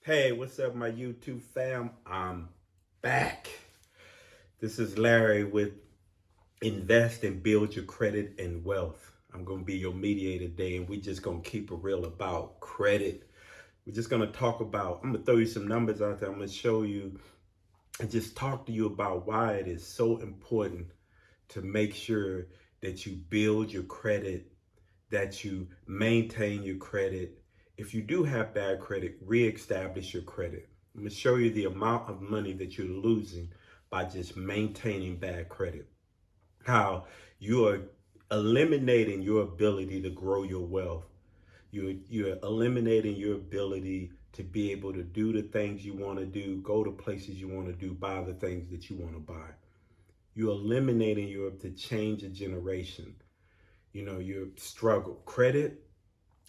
Hey, what's up, my YouTube fam? I'm back. This is Larry with Invest and Build Your Credit and Wealth. I'm going to be your mediator today, and we're just going to keep it real about credit. We're just going to talk about, I'm going to throw you some numbers out there. I'm going to show you and just talk to you about why it is so important to make sure that you build your credit, that you maintain your credit. If you do have bad credit, reestablish your credit. I'm going to show you the amount of money that you're losing by just maintaining bad credit. How you are eliminating your ability to grow your wealth. You're eliminating your ability to be able to do the things you want to do, go to places you want to do, buy the things that you want to buy. You're eliminating your to change a generation. Your struggle. Credit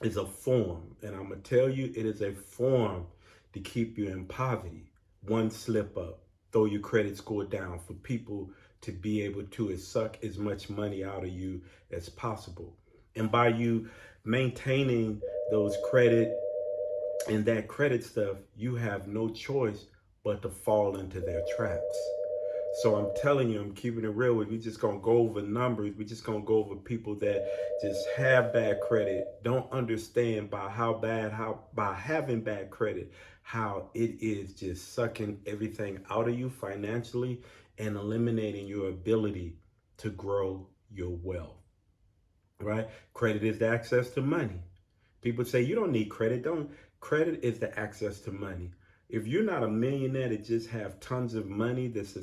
is a form, and I'm gonna tell you, it is a form to keep you in poverty. One slip up, throw your credit score down for people to be able to suck as much money out of you as possible. And by you maintaining those credit and that credit stuff, you have no choice but to fall into their traps. So I'm telling you, I'm keeping it real with you. We're just gonna go over numbers. We're just gonna go over people that just have bad credit, don't understand how by having bad credit, how it is just sucking everything out of you financially and eliminating your ability to grow your wealth. Right? Credit is the access to money. People say you don't need credit. Don't Credit is the access to money. If you're not a millionaire that just have tons of money that's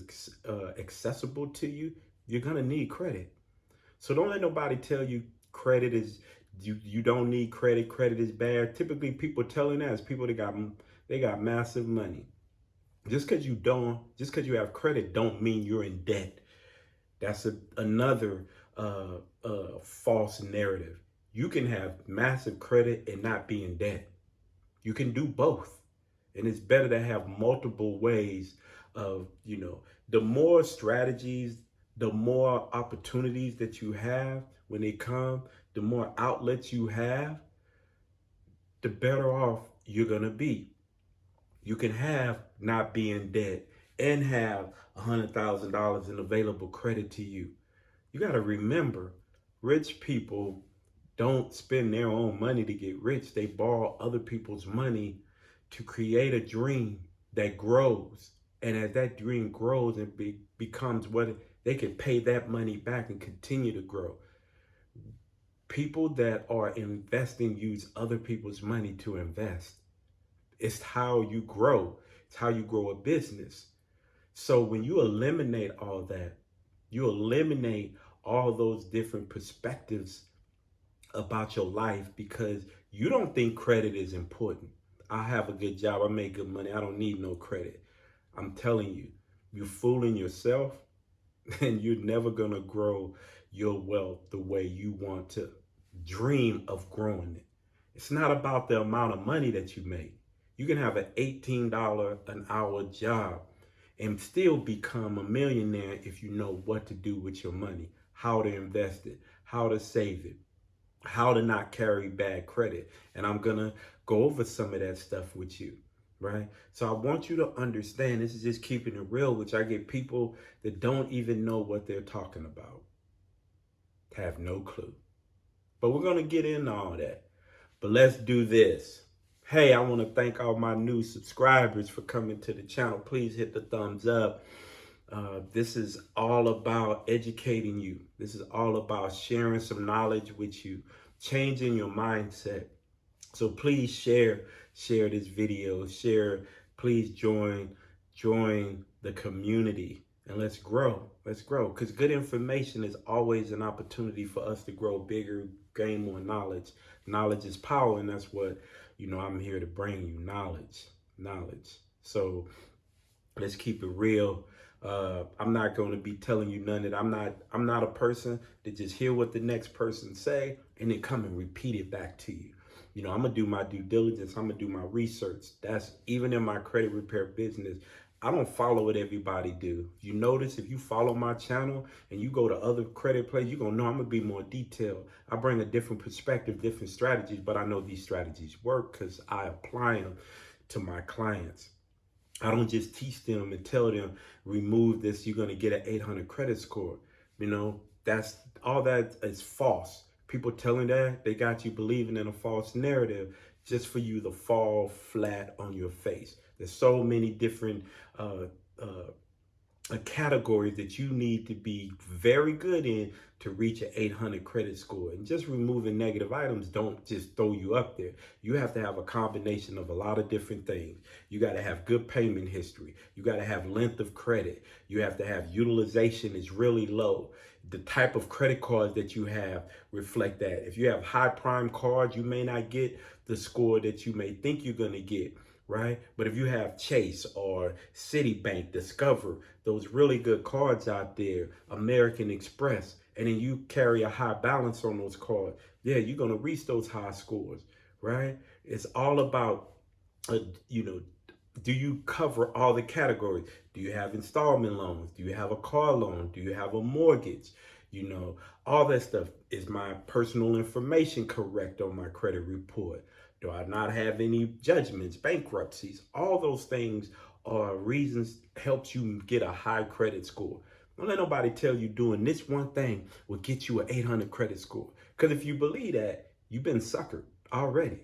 accessible to you, you're gonna need credit. So don't let nobody tell you credit is you don't need credit. Credit is bad. Typically, people telling us people that got massive money. Just because you have credit, don't mean you're in debt. That's another false narrative. You can have massive credit and not be in debt. You can do both. And it's better to have multiple ways of, the more strategies, the more opportunities that you have when they come, the more outlets you have, the better off you're going to be. You can have not be in debt and have $100,000 in available credit to you. You got to remember, rich people don't spend their own money to get rich. They borrow other people's money to create a dream that grows. And as that dream grows and becomes what they can pay that money back and continue to grow. People that are investing use other people's money to invest. It's how you grow. It's how you grow a business. So when you eliminate all that, you eliminate all those different perspectives about your life because you don't think credit is important. I have a good job. I make good money. I don't need no credit. I'm telling you, you're fooling yourself and you're never going to grow your wealth the way you want to dream of growing it. It's not about the amount of money that you make. You can have an $18 an hour job and still become a millionaire if you know what to do with your money, how to invest it, how to save it, how to not carry bad credit. And I'm going to go over some of that stuff with you, right? So I want you to understand, this is just keeping it real, which I get people that don't even know what they're talking about, have no clue. But we're going to get into all that. But let's do this. Hey, I want to thank all my new subscribers for coming to the channel. Please hit the thumbs up. This is all about educating you. This is all about sharing some knowledge with you, changing your mindset. So please share this video. Please join the community and let's grow. Let's grow because good information is always an opportunity for us to grow bigger, gain more knowledge. Knowledge is power, and that's what I'm here to bring you, knowledge. So let's keep it real. I'm not going to be telling you none that I'm not a person that just hear what the next person say and then come and repeat it back to you. I'm gonna do my due diligence. I'm gonna do my research. That's even in my credit repair business. I don't follow what everybody do. You notice if you follow my channel and you go to other credit places, you're gonna know I'm gonna be more detailed. I bring a different perspective, different strategies, but I know these strategies work because I apply them. to my clients. I don't just teach them and tell them, remove this, you're going to get an 800 credit score. You know, that's all that is false. People telling that, they got you believing in a false narrative just for you to fall flat on your face. There's so many different a category that you need to be very good in to reach an 800 credit score. And just removing negative items don't just throw you up there. You have to have a combination of a lot of different things. You got to have good payment history. You got to have length of credit. You have to have utilization is really low. The type of credit cards that you have reflect that. If you have high prime cards, you may not get the score that you may think you're going to get, right? But if you have Chase or Citibank, Discover, those really good cards out there, American Express, and then you carry a high balance on those cards, yeah, you're going to reach those high scores, right? It's all about, you know, do you cover all the categories? Do you have installment loans? Do you have a car loan? Do you have a mortgage? You know, all that stuff. Is my personal information correct on my credit report? Do I not have any judgments, bankruptcies? All those things are reasons helps you get a high credit score. Don't let nobody tell you doing this one thing will get you an 800 credit score. Because if you believe that, you've been suckered already.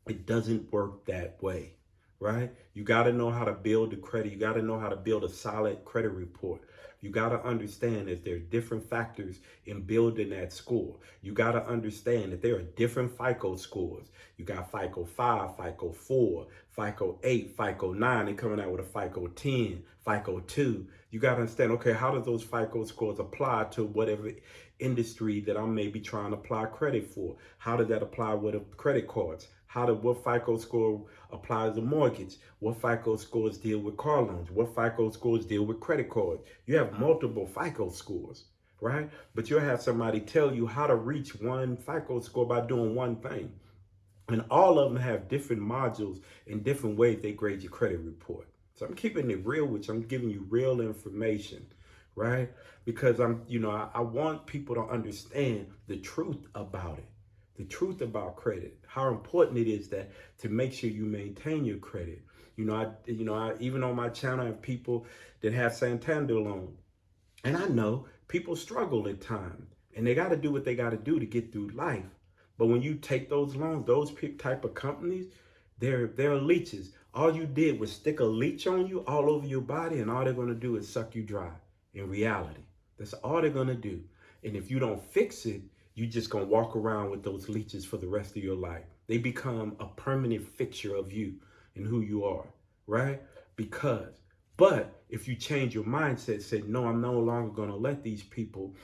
It doesn't work that way, right? You got to know how to build the credit. You got to know how to build a solid credit report. You got to understand that there are different factors in building that score. You got to understand that there are different FICO scores. You got FICO 5, FICO 4, FICO 8, FICO 9. They're coming out with a FICO 10, FICO 2. You got to understand, okay, how do those FICO scores apply to whatever industry that I'm maybe trying to apply credit for? How does that apply with the credit cards? What FICO score applies to mortgage? What FICO scores deal with car loans? What FICO scores deal with credit cards? You have multiple FICO scores, right? But you'll have somebody tell you how to reach one FICO score by doing one thing. And all of them have different modules and different ways they grade your credit report. So I'm keeping it real with you. I'm giving you real information, right? Because I want people to understand the truth about it. The truth about credit, how important it is that to make sure you maintain your credit. I even on my channel I have people that have Santander loan, and I know people struggle at times, and they got to do what they got to do to get through life. But when you take those loans, those type of companies, they're leeches. All you did was stick a leech on you all over your body, and all they're going to do is suck you dry. In reality, that's all they're going to do. And if you don't fix it, you're just going to walk around with those leeches for the rest of your life. They become a permanent fixture of you and who you are, right? But if you change your mindset, say, no, I'm no longer going to let these people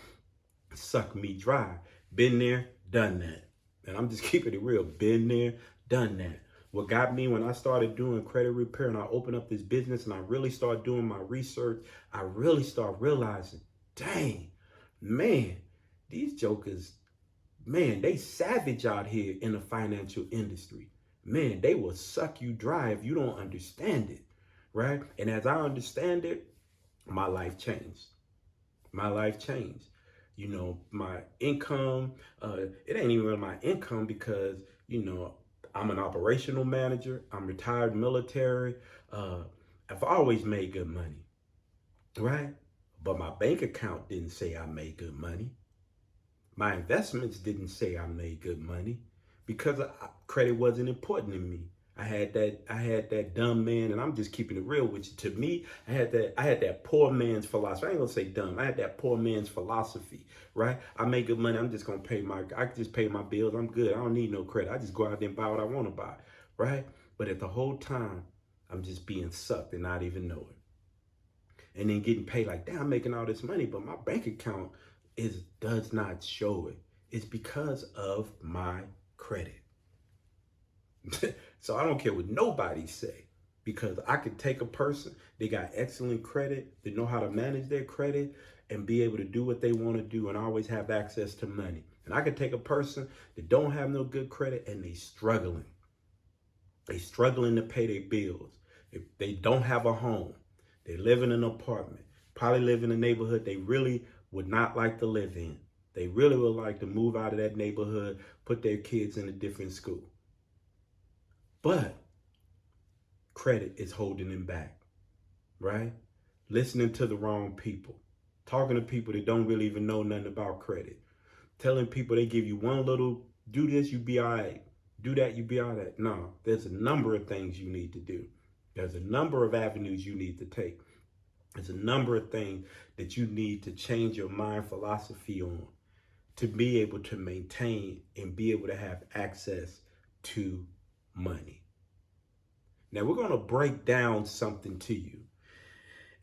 suck me dry. Been there, done that. And I'm just keeping it real. Been there, done that. What got me when I started doing credit repair and I opened up this business and I really started doing my research, I really started realizing, dang, man, these jokers, man, they savage out here in the financial industry. Man, they will suck you dry if you don't understand it, right? And as I understand it, my life changed. My life changed. My income, it ain't even my income because, I'm an operational manager. I'm retired military. I've always made good money, right? But my bank account didn't say I made good money. My investments didn't say I made good money because credit wasn't important to me. I had that dumb man, and I'm just keeping it real with you. To me, I had that poor man's philosophy. I ain't gonna say dumb. I had that poor man's philosophy, right? I make good money. I just pay my bills. I'm good. I don't need no credit. I just go out there and buy what I want to buy, right? But at the whole time, I'm just being sucked and not even know it. And then getting paid like, damn, I'm making all this money, but my bank account does not show it. It's because of my credit. So I don't care what nobody say, because I could take a person, they got excellent credit, they know how to manage their credit and be able to do what they want to do and always have access to money. And I could take a person that don't have no good credit and they struggling. They struggling to pay their bills. They don't have a home. They live in an apartment, probably live in a neighborhood they really would not like to live in. They really would like to move out of that neighborhood, put their kids in a different school. But credit is holding them back, right? Listening to the wrong people, talking to people that don't really even know nothing about credit, telling people they give you one little, do this, you be all right. Do that, you be all right. No, there's a number of things you need to do. There's a number of avenues you need to take. There's a number of things that you need to change your mind philosophy on to be able to maintain and be able to have access to money. Now we're going to break down something to you.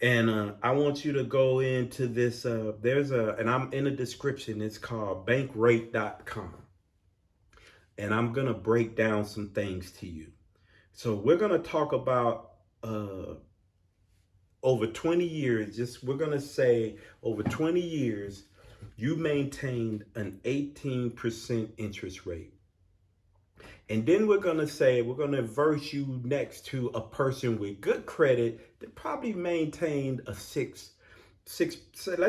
And I want you to go into this. And I'm in the description. It's called bankrate.com. And I'm going to break down some things to you. So we're going to talk about over 20 years, we're going to say over 20 years, you maintained an 18% interest rate. And then we're going to verse you next to a person with good credit that probably maintained a let's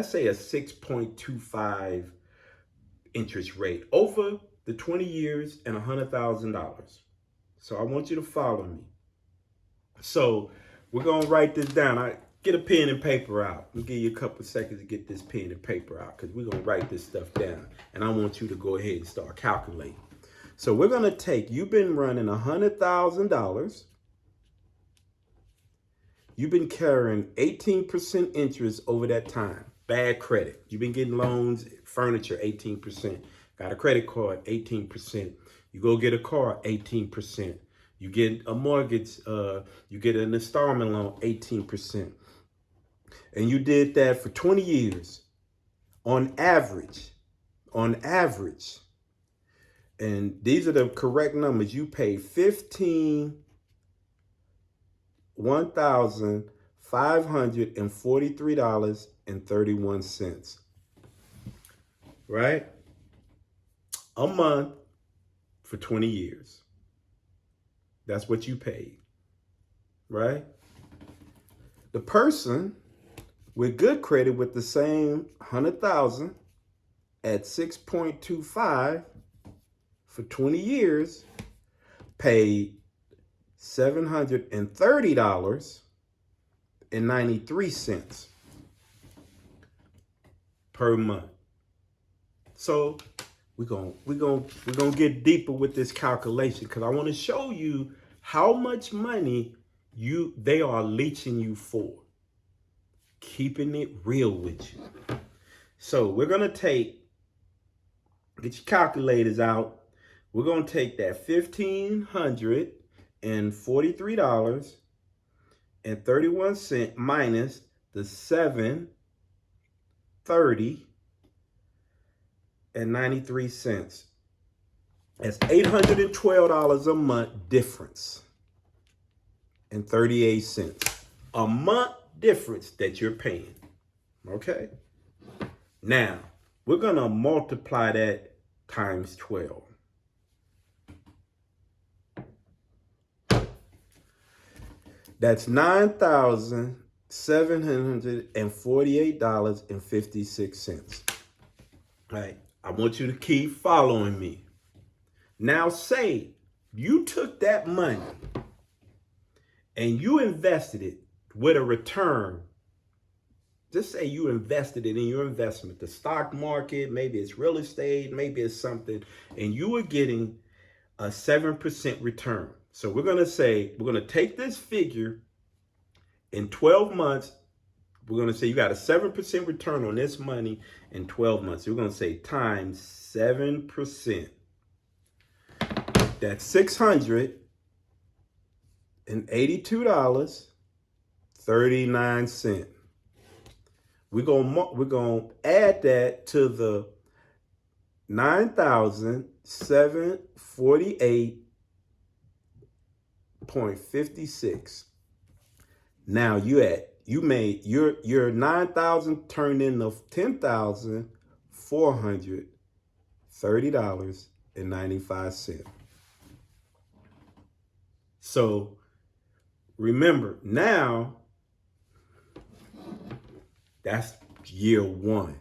say a 6.25 interest rate over the 20 years and $100,000. So I want you to follow me. So we're going to write this down. I get a pen and paper out. I'll give you a couple of seconds to get this pen and paper out because we're going to write this stuff down. And I want you to go ahead and start calculating. So we're going to take, you've been running $100,000. You've been carrying 18% interest over that time. Bad credit. You've been getting loans, furniture, 18%. Got a credit card, 18%. You go get a car, 18%. You get a mortgage, you get an installment loan, 18%. And you did that for 20 years on average. And these are the correct numbers. You pay $1,543.31, right? A month for 20 years. That's what you paid, right? The person with good credit with the same 100,000 at 6.25 for 20 years paid $730.93 per month. So we're gonna get deeper with this calculation because I want to show you how much money they are leeching you for. Keeping it real with you. So we're gonna get your calculators out. We're gonna take that $1,543.31 minus the $730.93. That's $812 a month difference and 38 cents. A month difference that you're paying. Okay? Now, we're going to multiply that times 12. That's $9,748.56. Right? I want you to keep following me. Now say you took that money and you invested it with a return. Just say you invested it in your investment, the stock market, maybe it's real estate, maybe it's something, and you were getting a 7% return. So we're going to take this figure in 12 months. We're going to say you got a 7% return on this money in 12 months. We're going to say times 7%. That's $682.39. We're gonna add that to the $9,748.56. Now you made your 9,000 turned into $10,430.95. So remember, now that's year one.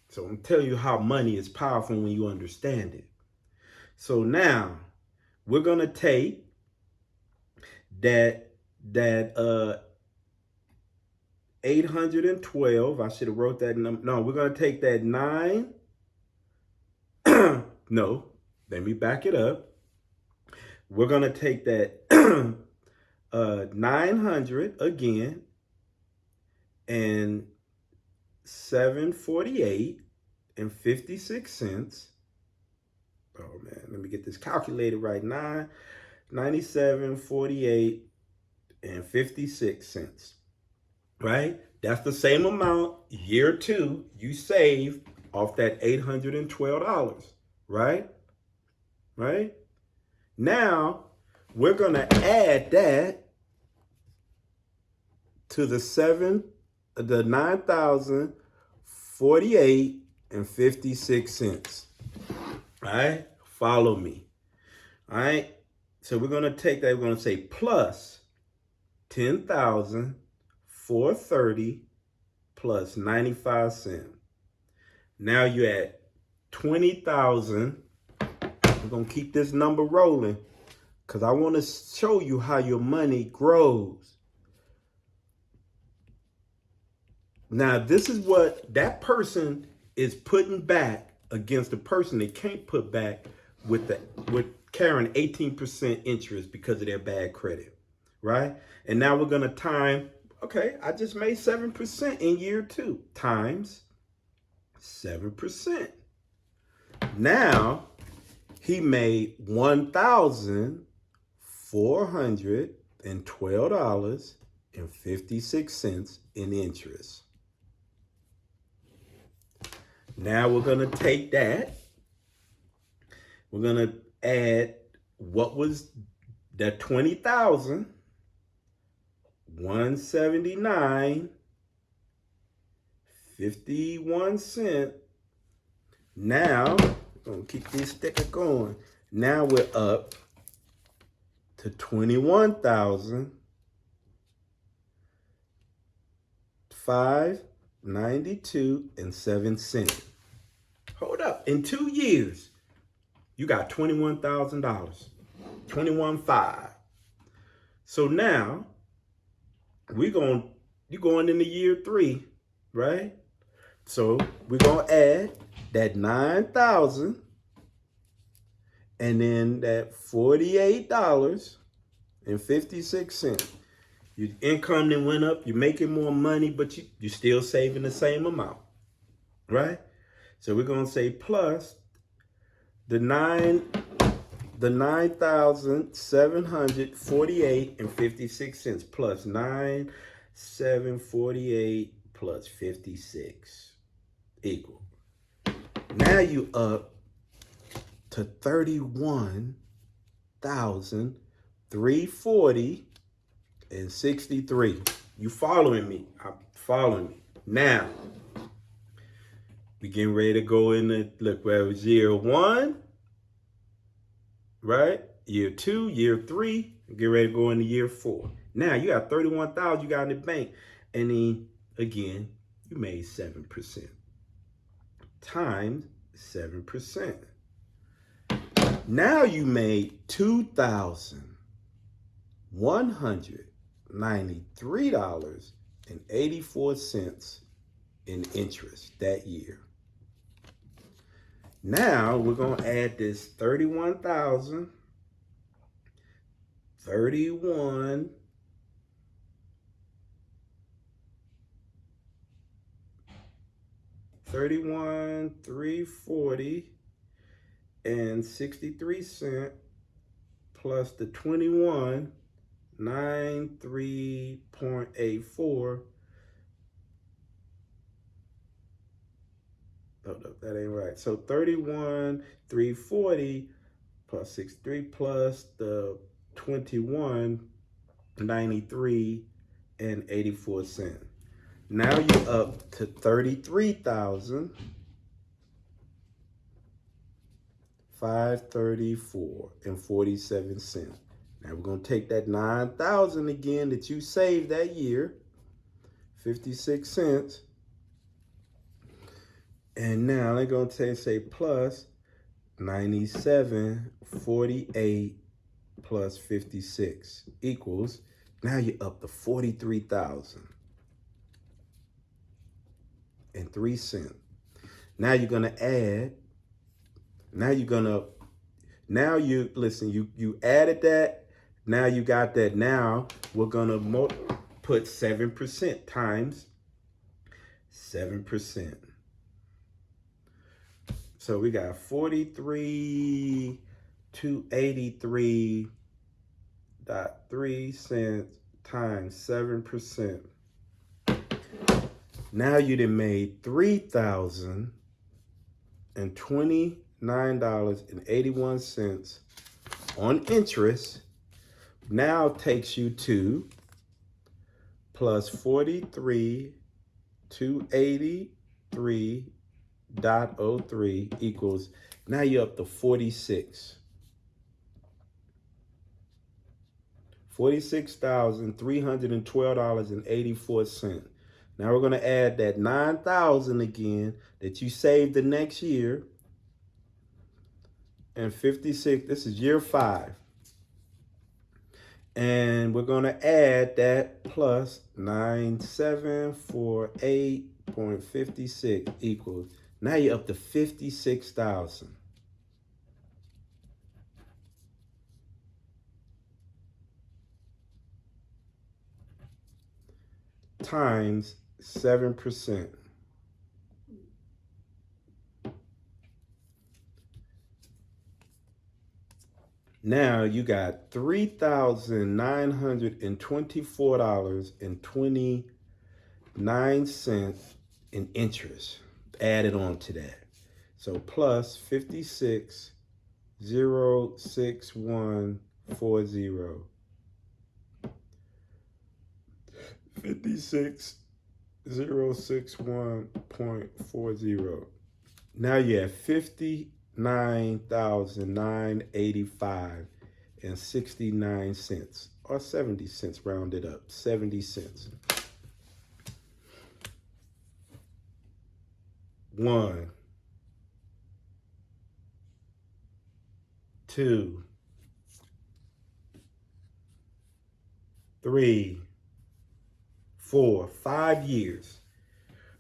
So I'm telling you how money is powerful when you understand it. So now we're going to take that 812, I should have wrote that number. No, we're going to take that 9. No, let me back it up. We're going to take that 900 again and 748 and 56 cents. Oh man, let me get this calculated right. 97.48 and 56 cents. Right? That's the same amount year 2 you save off that $812. Right? Right? Now we're gonna add that to the 9,048 and 56 cents. All right, follow me. All right, so we're gonna take that. We're gonna say plus 10,430 plus 95 cents. Now you're at 20,000. We're gonna keep this number rolling because I want to show you how your money grows. Now, this is what that person is putting back against the person they can't put back with carrying 18% interest because of their bad credit, right? And now we're gonna time, okay, I just made 7% in year 2 times 7%. Now he made $1,412.56 in interest. Now we're going to take that. We're going to add what was that 20,000, 179.51 cents. Now, we're going to keep this sticker going. Now we're up to 21,592.07. Hold up. In 2 years, you got $21,000. 21.5. So now you're going into year 3, right? So we're going to add that 9,000 and then that $48.56. Your income then went up. You're making more money, but you're still saving the same amount, right? So we're going to say plus the 9,748.56 plus 9,748 plus 56 equal. Now you up to 31,340.63. You following me? I'm following me. Now we getting ready to go in the look where it was year 1, right? Year 2, year 3, get ready to go into year 4. Now you got 31,000 you got in the bank, and then again you made 7% times 7%. Now you made $2,193.84 in interest that year. Now we're going to add this 31,000, 340 and 63 cents plus the 2193.84. Hold up, that ain't right. So 31,340 plus 63 plus the 2193.84 cents. Now you're up to 33,534.47 cents. Now we're gonna take that 9,000 again that you saved that year, 56 cents. And now they're gonna say plus 97.48 plus 56 equals, now you're up to 43,003 cents. Now you're gonna add, listen, you added that, now you got that. Now we're gonna put 7% times 7%. So we got 43,283.3 cents times 7%. Now you done made $3,029.81 on interest. Now takes you to plus 43,283.03 equals, now you're up to 46,312.84. Now we're going to add that 9,000 again that you saved the next year. And 56, this is year 5. And we're going to add that plus 9748.56 equals, now you're up to 56,000. Times 7%. Now you got $3,924.29 in interest added on to that. So plus 56,061.40. 56,061.40. Now you have 59,985.69 or 70 cents, rounded up, 70 cents. 1, 2, 3, 4, 5 years.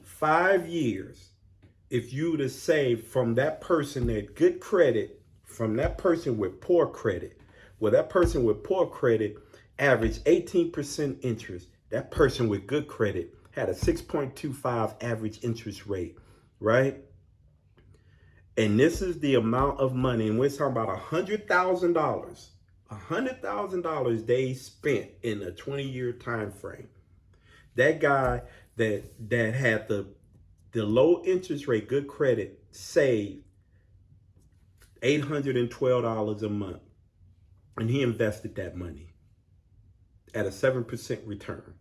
5 years. If you were to save from that person at good credit, from that person with poor credit, well, that person with poor credit averaged 18% interest. That person with good credit had a 6.25 average interest rate, right? And this is the amount of money, and we're talking about $100,000. $100,000 they spent in a 20-year time frame. That guy that had the low interest rate, good credit, saved $812 a month. And he invested that money at a 7% return.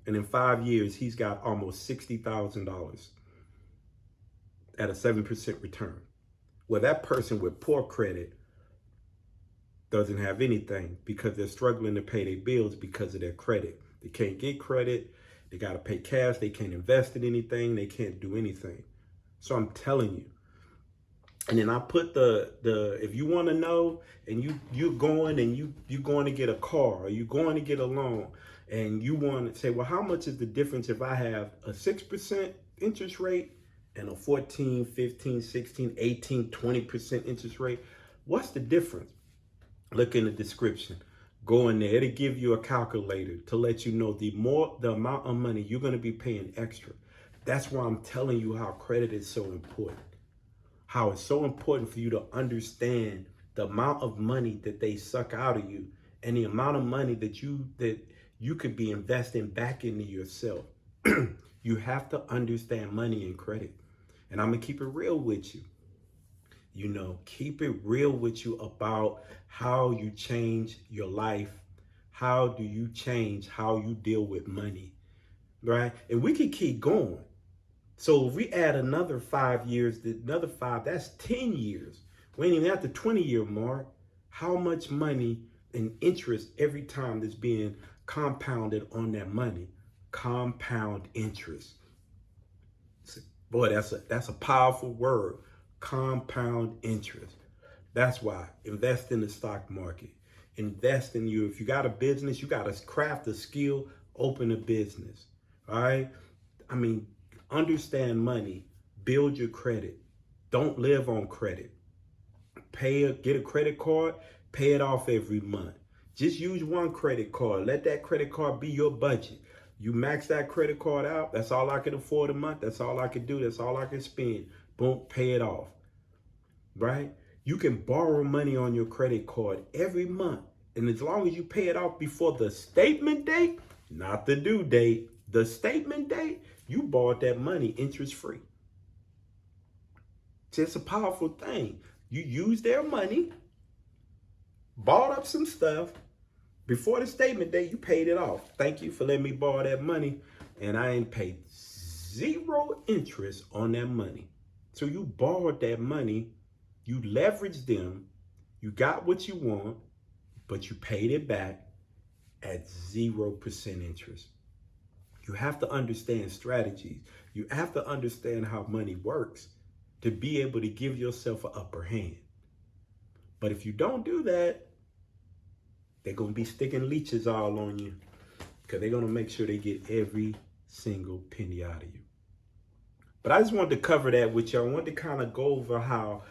And in 5 years, he's got almost $60,000 at a 7% return. Well, that person with poor credit doesn't have anything because they're struggling to pay their bills because of their credit. They can't get credit. They got to pay cash. They can't invest in anything. They can't do anything. So I'm telling you. And then I put if you want to know, and you're going and you're going to get a car, or you're going to get a loan, and you want to say, well, how much is the difference if I have a 6% interest rate and a 14, 15, 16, 18, 20% interest rate? What's the difference? Look in the description. Go in there. It'll give you a calculator to let you know the amount of money you're going to be paying extra. That's why I'm telling you how credit is so important. How it's so important for you to understand the amount of money that they suck out of you and the amount of money that you could be investing back into yourself. You have to understand money and credit. And I'm going to keep it real with you. Keep it real with you about how you change your life. How do you change how you deal with money, right? And we can keep going. So if we add another 5 years, another 5, that's 10 years. We ain't even at the 20-year mark. How much money and interest every time that's being compounded on that money? Compound interest. Boy, that's a powerful word. Compound interest. That's why invest in the stock market. invest in you. If you got a business, you got to craft a skill, open a business. All right. I mean, understand money, build your credit. Don't live on credit. Get a credit card, pay it off every month. Just use one credit card. Let that credit card be your budget. You max that credit card out. That's all I can afford a month. That's all I can do. That's all I can spend. Boom, pay it off. Right? You can borrow money on your credit card every month. And as long as you pay it off before the statement date, not the due date, the statement date, you borrowed that money interest free. It's a powerful thing. You use their money, bought up some stuff. Before the statement date, you paid it off. Thank you for letting me borrow that money. And I ain't paid zero interest on that money. So you borrowed that money, you leveraged them, you got what you want, but you paid it back at 0% interest. You have to understand strategies. You have to understand how money works to be able to give yourself an upper hand. But if you don't do that, they're going to be sticking leeches all on you because they're going to make sure they get every single penny out of you. But I just wanted to cover that with you. I wanted to kind of go over how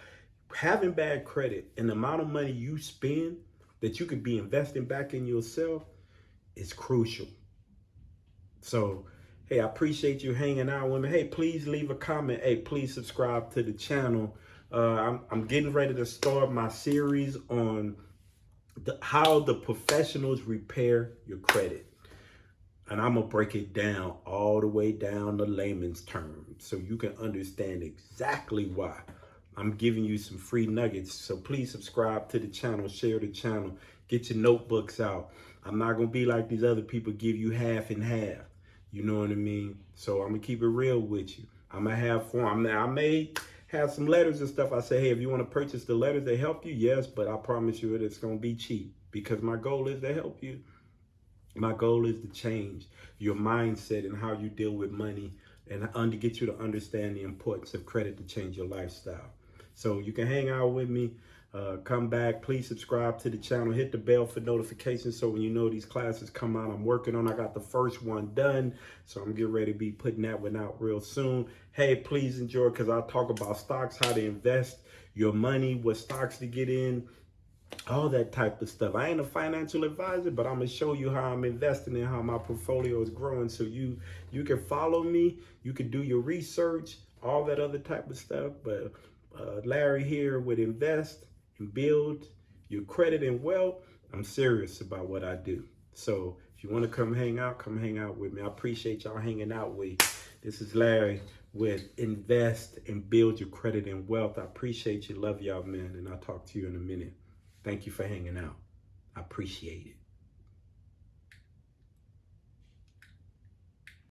having bad credit and the amount of money you spend that you could be investing back in yourself is crucial. So, hey, I appreciate you hanging out with me. Hey, please leave a comment. Hey, please subscribe to the channel. I'm getting ready to start my series on how the professionals repair your credit. And I'm going to break it down all the way down to layman's terms so you can understand exactly why. I'm giving you some free nuggets. So please subscribe to the channel, share the channel, get your notebooks out. I'm not going to be like these other people give you half and half. You know what I mean? So I'm going to keep it real with you. I'm going to have fun. I may have some letters and stuff. I say, hey, if you want to purchase the letters that help you, yes, but I promise you it's going to be cheap because my goal is to help you. My goal is to change your mindset and how you deal with money and get you to understand the importance of credit to change your lifestyle. So you can hang out with me, come back, please subscribe to the channel, hit the bell for notifications so when you know these classes come out, I'm working on. I got the first one done, so I'm getting ready to be putting that one out real soon. Hey, please enjoy because I'll talk about stocks, how to invest your money, what stocks to get in, all that type of stuff. I ain't a financial advisor, but I'm gonna show you how I'm investing and how my portfolio is growing so you can follow me, you can do your research, all that other type of stuff. But Larry here with Invest and Build Your Credit and Wealth. I'm serious about what I do. So if you want to come hang out with me. I appreciate y'all hanging out with me. This is Larry with Invest and Build Your Credit and Wealth. I appreciate you. Love y'all, man. And I'll talk to you in a minute. Thank you for hanging out. I appreciate it.